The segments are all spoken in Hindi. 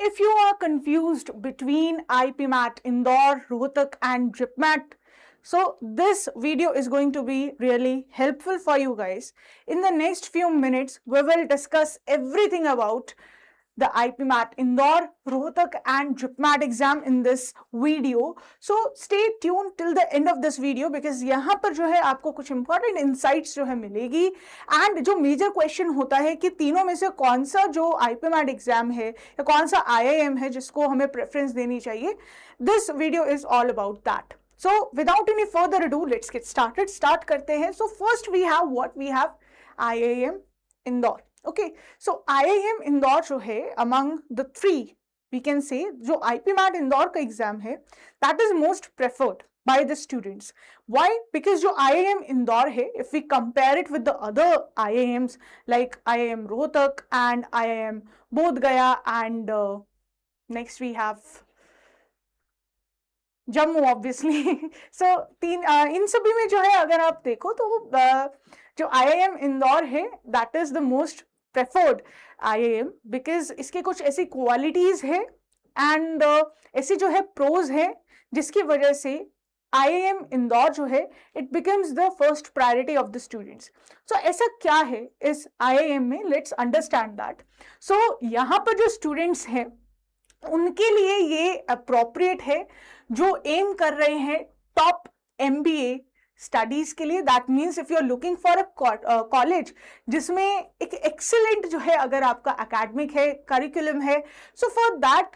If you are confused between IPMAT Indore, Rohtak and JIPMAT, so this video is going to be really helpful for you guys. In the next few minutes, we will discuss everything about the IPMAT Indore, Rohtak and JIPMAT exam in this video. So stay tuned till the end of this video because यहाँ पर जो है आपको कुछ important insights जो है मिलेगी and जो major question होता है कि तीनों में से कौन सा जो IPMAT exam है या कौन सा IIM है जिसको हमें preference देनी चाहिए. This video is all about that. So without any further ado, let's get started. Start करते हैं. So first we have IIM Indore. Okay, so IIM Indore जो है among the three, we can say जो IPMAT Indore का exam है, that is most preferred by the students. Why? Because जो IIM Indore है, if we compare it with the other IIMs like IIM Rohtak and IIM Bodh Gaya and next we have Jammu obviously. So इन सभी में जो है अगर आप देखो तो जो IIM इंदौर है that is the most preferred IIM because इसके कुछ ऐसी क्वालिटीज है एंड ऐसी जो है प्रोज है जिसकी वजह से IIM इंदौर जो है it becomes the first priority of the students. So ऐसा क्या है इस IIM में, लेट्स अंडरस्टैंड दैट. सो यहाँ पर जो स्टूडेंट्स हैं उनके लिए ये अप्रोप्रिएट है जो एम कर रहे हैं टॉप MBA स्टडीज के लिए. That means if you are looking for a college जिसमें एक एक्सीलेंट जो है अगर आपका एकेडमिक है, करिकुलम है, so for that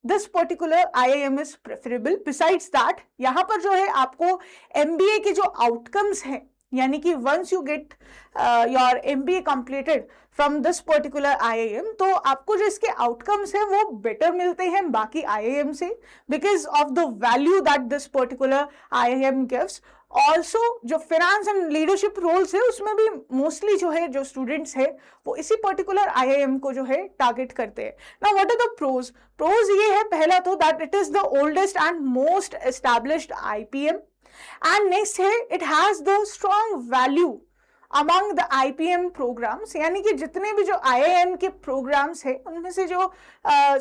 this particular IIM is preferable. Besides that यहाँ पर जो है आपको MBA के जो आउटकम्स हैं यानी कि once you get your MBA completed from this particular IIM तो आपको जो इसके आउटकम्स है वो बेटर मिलते हैं बाकी IIM से because of the value that this particular IIM gives. Also जो फाइनेंस एंड लीडरशिप रोल्स है उसमें भी मोस्टली जो है जो स्टूडेंट्स है वो इसी पर्टिकुलर IIM को जो है टारगेट करते हैं. Now what are the pros? Pros ये है पहला तो that it is the oldest and most established IPM. And next है it has the strong value among the IPM programs. यानी कि जितने भी जो IIM के programs है उनमें से जो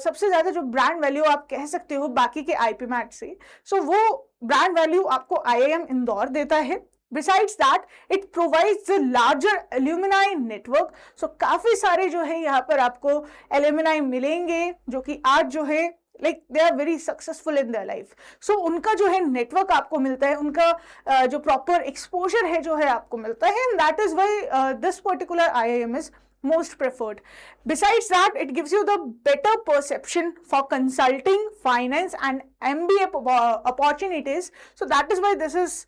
सबसे ज्यादा जो ब्रांड वैल्यू आप कह सकते हो बाकी के IPMAT से, सो वो ब्रांड वैल्यू आपको IIM इंदौर देता है. Besides that, it provides the larger alumni network. So काफी सारे जो है यहाँ पर आपको alumni मिलेंगे जो कि आज जो है like they are very successful in their life. So उनका जो है नेटवर्क आपको मिलता है, उनका जो प्रॉपर एक्सपोजर है जो है आपको मिलता है and that is why this particular IIM is most preferred. Besides that, it gives you the better perception for consulting, finance and MBA opportunities. So that is why this is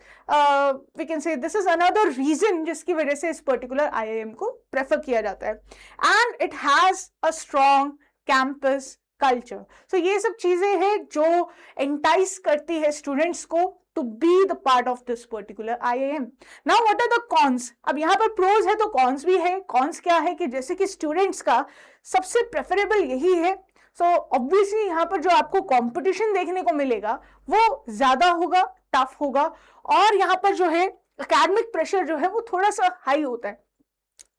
we can say this is another reason जिसकी वजह से इस particular IIM को prefer किया जाता है. And it has a strong campus culture. So ये सब चीजें हैं जो एंटाइस करती है स्टूडेंट्स को to be the part of this particular IIM. Now what are the cons? अब यहाँ पर प्रोज है तो कॉन्स भी है. कॉन्स क्या है कि जैसे कि स्टूडेंट्स का सबसे प्रेफरेबल यही है. सो ऑब्वियसली यहाँ पर जो आपको कंपटीशन देखने को मिलेगा वो ज्यादा होगा, टफ होगा और यहाँ पर जो है एकेडमिक प्रेशर जो है वो थोड़ा सा हाई होता है.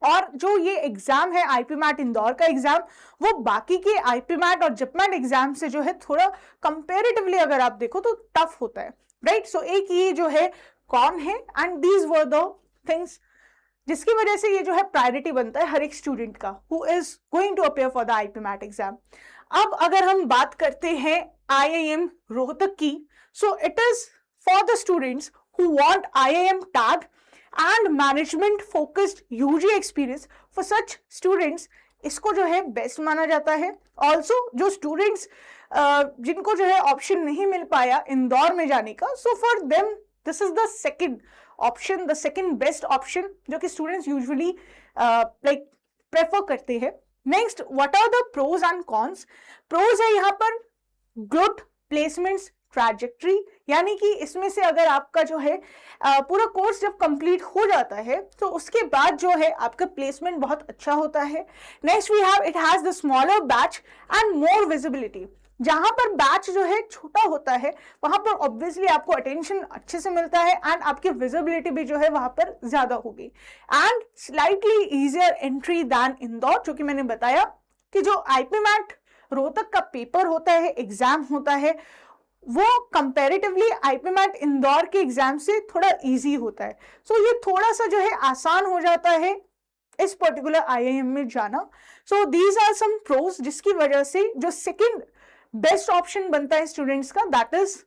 और जो ये एग्जाम है IPMAT इंदौर का एग्जाम वो बाकी के IPMAT और JIPMAT एग्जाम से जो है थोड़ा कंपैरेटिवली अगर आप देखो तो टफ होता है, राइट. सो एक ये जो है कॉन है and these were the things जिसकी वजह से ये जो है प्रायोरिटी बनता है हर एक स्टूडेंट का who is going to appear for the IPMAT exam. अब अगर हम बात करते हैं IIM रोहतक की, so it is for the students who want IIM tag and management focused UG experience. for such students इसको जो है बेस्ट माना जाता है. ऑल्सो जो स्टूडेंट्स जिनको जो है ऑप्शन नहीं मिल पाया इंदौर में जाने का, so for them this is the second option, the second best option जो कि स्टूडेंट्स यूजुअली लाइक प्रेफर करते हैं. Next, what are the pros and cons? Pros है यहाँ पर गुड प्लेसमेंट्स ट्रैजेक्टरी, यानी कि इसमें से अगर आपका जो है पूरा कोर्स जब कंप्लीट हो जाता है तो उसके बाद जो है आपका प्लेसमेंट बहुत अच्छा होता है. Next we have it has the smaller batch and more visibility. जहां पर बैच जो है छोटा होता है वहां पर ऑब्वियसली आपको अटेंशन अच्छे से मिलता है एंड आपकी विजिबिलिटी भी जो है वहां पर ज्यादा होगी. And slightly easier entry than Indore, जो कि मैंने बताया कि जो IPMAT रोहतक का पेपर होता है, एग्जाम होता है, वो कंपैरेटिवली आईपीमैट इंदौर के एग्जाम से थोड़ा इजी होता है। सो ये थोड़ा सा जो है आसान हो जाता है इस पर्टिकुलर आईआईएम में जाना। So these are some pros जिसकी वजह से जो सेकंड बेस्ट ऑप्शन बनता है स्टूडेंट्स का, that is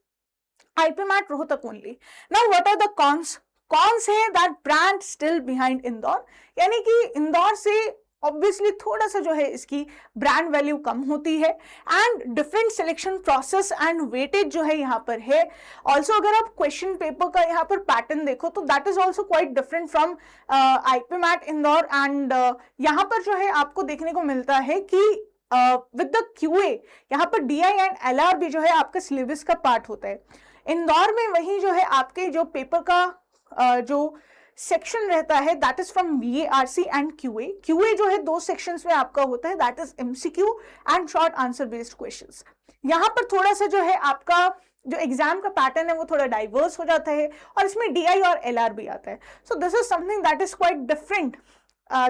IPMAT Rohtak only. Now what are the cons? Cons है that brand still behind Indore, यानी कि इंदौर से ऑब्वियसली थोड़ा सा जो है इसकी ब्रांड वैल्यू कम होती है, and different selection process and weightage जो है यहाँ पर है। ऑल्सो अगर आप क्वेश्चन पेपर का यहाँ पर पैटर्न देखो तो that is also quite different from IPMAT Indore, and यहाँ पर जो है आपको देखने को मिलता है कि विद द क्यूए यहाँ पर डीआई एंड एलआर भी जो है आपका सिलेबस का पार्ट होता है। इंदौर में वही जो है आपके जो पेपर का जो सेक्शन रहता है that is from BARC and QA. QA जो है 2 सेक्शंस में आपका होता है, that is MCQ and short answer based questions. यहाँ पर थोड़ा सा जो है आपका जो एग्जाम का पैटर्न है वो थोड़ा डाइवर्स हो जाता है, और इसमें डीआई और एलआर भी आता है। So this is something that is quite different.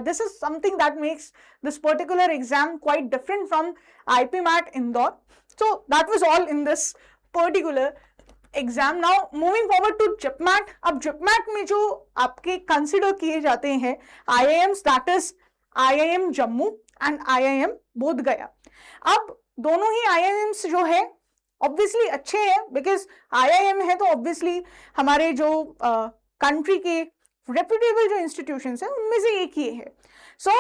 This is something that makes this particular exam quite different from IPMAT Indore. So that was all in this particular exam. Now moving forward to JIPMAT. अब जिपमैट में जो आपके कंसिडर किए जाते हैं IIMs, that is IIM Jammu and IIM Bodh Gaya. अब दोनों ही आईआईएम्स जो है ऑब्वियसली अच्छे हैं, बिकॉज आईआईएम है तो ऑब्वियसली हमारे जो कंट्री के रेप्यूटेबल जो इंस्टीट्यूशंस हैं उनमें से एक ही है. सो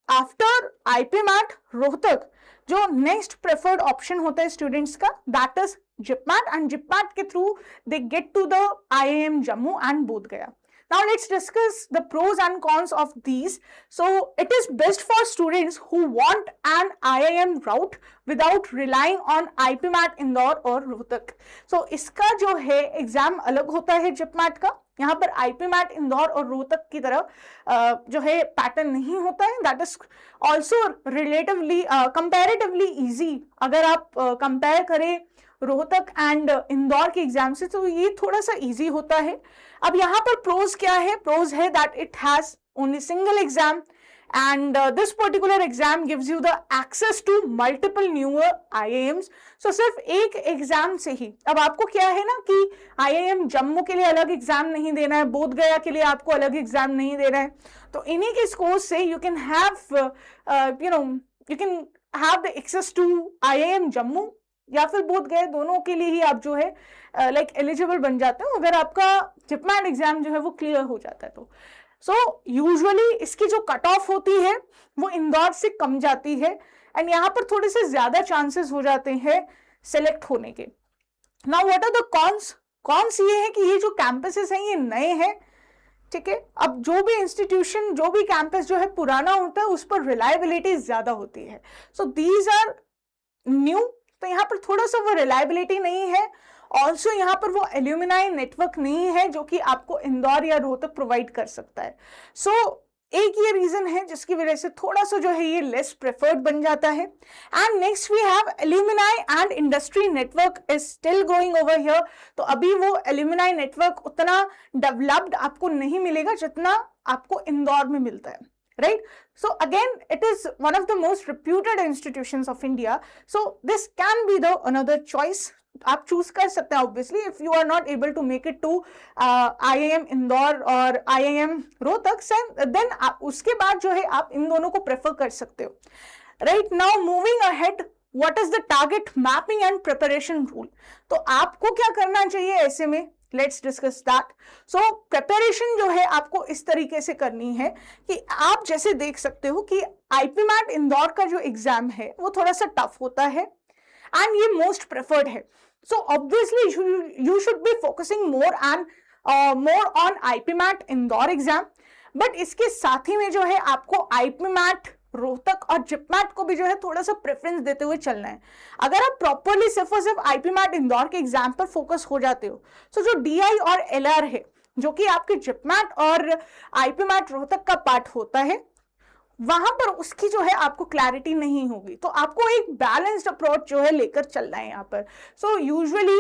आफ्टर आईपीमैट रोहतक जो नेक्स्ट प्रेफर्ड ऑप्शन होता है स्टूडेंट्स का, that is JIPMAT, and JIPMAT के through they get to the IIM Jammu and Bodh Gaya. Now let's discuss the pros and cons of these. So it is best for students who want an IIM route without relying on IPMAT Indore और रोहतक. So इसका जो है एग्जाम अलग होता है जिपमैट का. यहाँ पर IPMAT इंदौर और रोहतक की तरह जो है पैटर्न नहीं होता है. That is also relatively comparatively easy. अगर आप कंपेयर करें रोहतक एंड इंदौर के एग्जाम से तो ये थोड़ा सा इजी होता है. अब यहाँ पर प्रोज क्या है? प्रोज है that it has only single exam and this particular exam gives you the access to multiple newer IIMs. So सिर्फ एक एग्जाम से ही अब आपको क्या है ना कि आईआईएम जम्मू के लिए अलग एग्जाम नहीं देना है, बोध गया के लिए आपको अलग एग्जाम नहीं देना है. तो इन्हीं के स्कोर से you can have the access to IIM Jammu या फिर बोध गए, दोनों के लिए ही आप जो है लाइक एलिजिबल बन जाते हो अगर आपका जिपमैट एग्जाम जो है वो क्लियर हो जाता है तो. सो यूजुअली इसकी जो कट ऑफ होती है वो इंदौर से कम जाती है एंड यहाँ पर थोड़े से ज्यादा चांसेस हो जाते हैं सेलेक्ट होने के. Now what are the cons? Cons ये है कि ये जो कैंपसेस हैं ये नए हैं, ठीक है. अब जो भी इंस्टीट्यूशन, जो भी कैंपस जो है पुराना होता है उस पर रिलायबिलिटी ज्यादा होती है. सो दीज आर न्यू, तो यहाँ पर थोड़ा सा वो रिलायबिलिटी नहीं है. ऑल्सो यहाँ पर वो एल्यूमिनाई नेटवर्क नहीं है जो कि आपको इंदौर या रोहतक प्रोवाइड कर सकता है. सो एक ये रीजन है जिसकी वजह से थोड़ा सा जो है ये लेस प्रेफर्ड बन जाता है. And next we have alumni and industry network is still going over here. तो अभी वो एल्यूमिनाई नेटवर्क उतना डेवलप्ड आपको नहीं मिलेगा जितना आपको इंदौर में मिलता है, right? So again, it is one of the most reputed institutions of India. So this can be the another choice. आप चूज कर सकते हैं obviously if you are not able to make it to IIM Indore और आईआईएम रोहतक, देन उसके बाद जो है आप इन दोनों को प्रेफर कर सकते हो. Right now moving ahead, what is the target mapping and preparation rule? तो आपको क्या करना चाहिए ऐसे में? Let's discuss that. So preparation जो है आपको इस तरीके से करनी है कि आप जैसे देख सकते हो कि आईपीमैट इंदौर का जो एग्जाम है वो थोड़ा सा टफ होता है एंड ये मोस्ट प्रेफर्ड है. So obviously you should be focusing more on IPMAT Indore exam, but इसके साथ ही में जो है आपको आईपीमैट रोहतक और जिपमैट को भी जो है थोड़ा सा प्रेफरेंस देते हुए चलना है. अगर आप प्रॉपरली सिर्फ और सिर्फ आईपीमैट इंदौर के एग्जाम पर फोकस हो जाते हो तो जो डीआई और एलआर है जो कि आपके जिपमैट और आईपीमैट रोहतक का पार्ट होता है वहां पर उसकी जो है आपको क्लैरिटी नहीं होगी. तो आपको एक बैलेंस्ड अप्रोच जो है लेकर चलना है यहाँ पर. So usually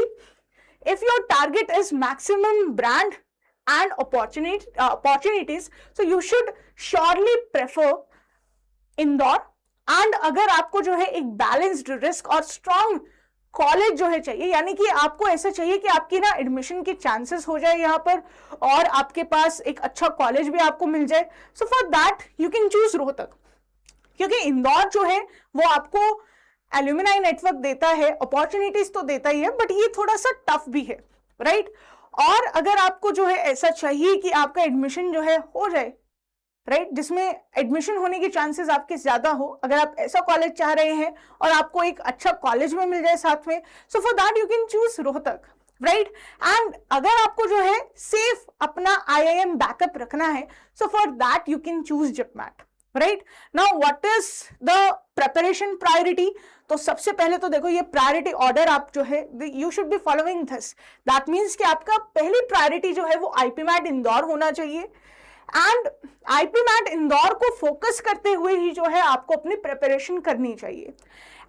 if your target is maximum brand and opportunities, so you should surely prefer Indore and अगर आपको जो है एक बैलेंस्ड रिस्क और स्ट्रॉन्ग कॉलेज जो है चाहिए, यानी कि आपको ऐसा चाहिए कि आपकी ना एडमिशन के चांसेस हो जाए यहाँ पर और आपके पास एक अच्छा कॉलेज भी आपको मिल जाए, सो for that you can choose Rohtak, क्योंकि इंदौर जो है वो आपको एल्यूमिनाई नेटवर्क देता है, अपॉर्चुनिटीज तो देता ही है, बट ये थोड़ा सा टफ भी है, राइट। और अगर आपको जो है ऐसा चाहिए कि आपका एडमिशन जो है हो जाए, राइट, जिसमें एडमिशन होने के चांसेस आपके ज्यादा हो, अगर आप ऐसा कॉलेज चाह रहे हैं और आपको एक अच्छा कॉलेज में मिल जाए साथ में, सो for that you can choose Rohtak, right. And अगर आपको जो है सेफ अपना IIM बैकअप रखना है, so for that you can choose JIPMAT, right. Now what is the preparation priority? तो सबसे पहले तो देखो ये प्रायोरिटी ऑर्डर आप जो है you should be following this, that means कि आपका पहली प्रायोरिटी जो है वो IPMAT इंदौर होना चाहिए, एंड IPMAT इंदौर को फोकस करते हुए ही जो है आपको अपनी प्रिपरेशन करनी चाहिए।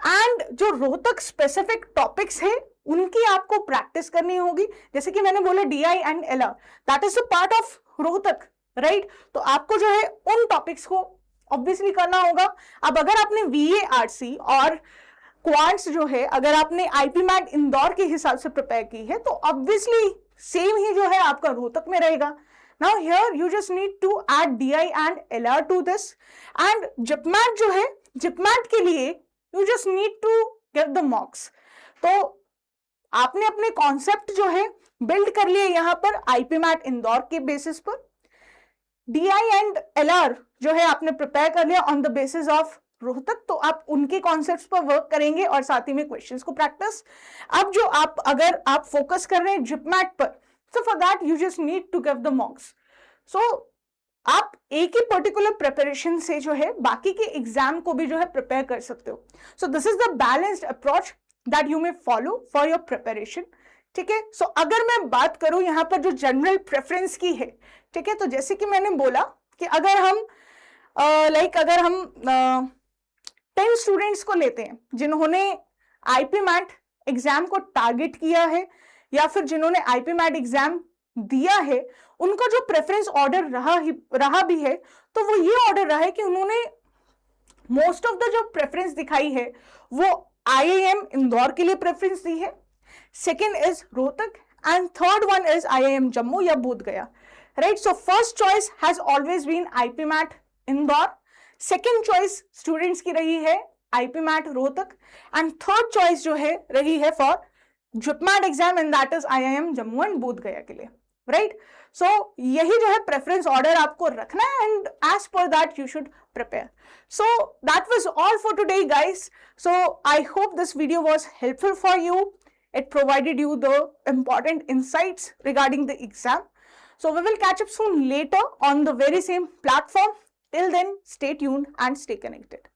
एंड जो रोहतक स्पेसिफिक टॉपिक्स है उनकी आपको प्रैक्टिस करनी होगी, जैसे कि मैंने बोला DI and LR, that is a part of Rohtak, right. तो आपको जो है उन टॉपिक्स को ऑब्वियसली करना होगा। अब अगर आपने VA RC और क्वांट्स जो है अगर आपने IPMAT इंदौर के हिसाब से प्रिपेयर की है, तो ऑब्वियसली सेम ही जो है आपका रोहतक में रहेगा। Now here you just need to add DI and LR to this, and JIPMAT जो है, JIPMAT के लिए you just need to get the mocks। तो आपने अपने कॉन्सेप्ट जो है बिल्ड कर लिए यहाँ पर IPMAT इंदौर के बेसिस पर, DI एंड LR जो है आपने प्रिपेयर कर लिया on the basis of Rohtak, तो आप उनके कॉन्सेप्ट्स पर वर्क करेंगे और साथ ही में क्वेश्चंस को प्रैक्टिस। अब जो अगर आप फोकस कर रहे हैं JIPMAT पर, so for that you just need to give the mocks। so आप एक ही पर्टिकुलर प्रिपरेशन से जो है बाकी के एग्जाम को भी जो है प्रिपेयर कर सकते हो। so this is the balanced approach that you may follow for your preparation, ठीक है। so अगर मैं बात करूं यहाँ पर जो जनरल प्रेफरेंस की है, ठीक है, तो जैसे कि मैंने बोला कि अगर हम अगर हम 10 स्टूडेंट्स को लेते हैं जिन्होंने IPMAT एग्जाम को टारगेट किया है या फिर जिन्होंने IPMAT एग्जाम दिया है, उनका जो प्रेफरेंस ऑर्डर रहा भी है, तो वो ये ऑर्डर रहा है कि उन्होंने मोस्ट ऑफ द जो प्रेफरेंस दिखाई है वो IIM इंदौर के लिए प्रेफरेंस दी है, second is Rohtak, and third one is IIM Jammu या Bodh Gaya, right. So first choice has always been IPMAT Indore, second choice students की रही है IPMAT Rohtak, and third choice जो है रही है for JIPMAT exam, and that is IIM Jammu and Bodh Gaya के लिए, राइट। सो यही जो है प्रेफरेंस ऑर्डर आपको रखना है, and as per that you should prepare. So that was all for today guys. So I hope this video was helpful for you, it provided you the important insights regarding the exam. So we will catch up soon later on the very same platform. Till then, stay tuned and stay connected.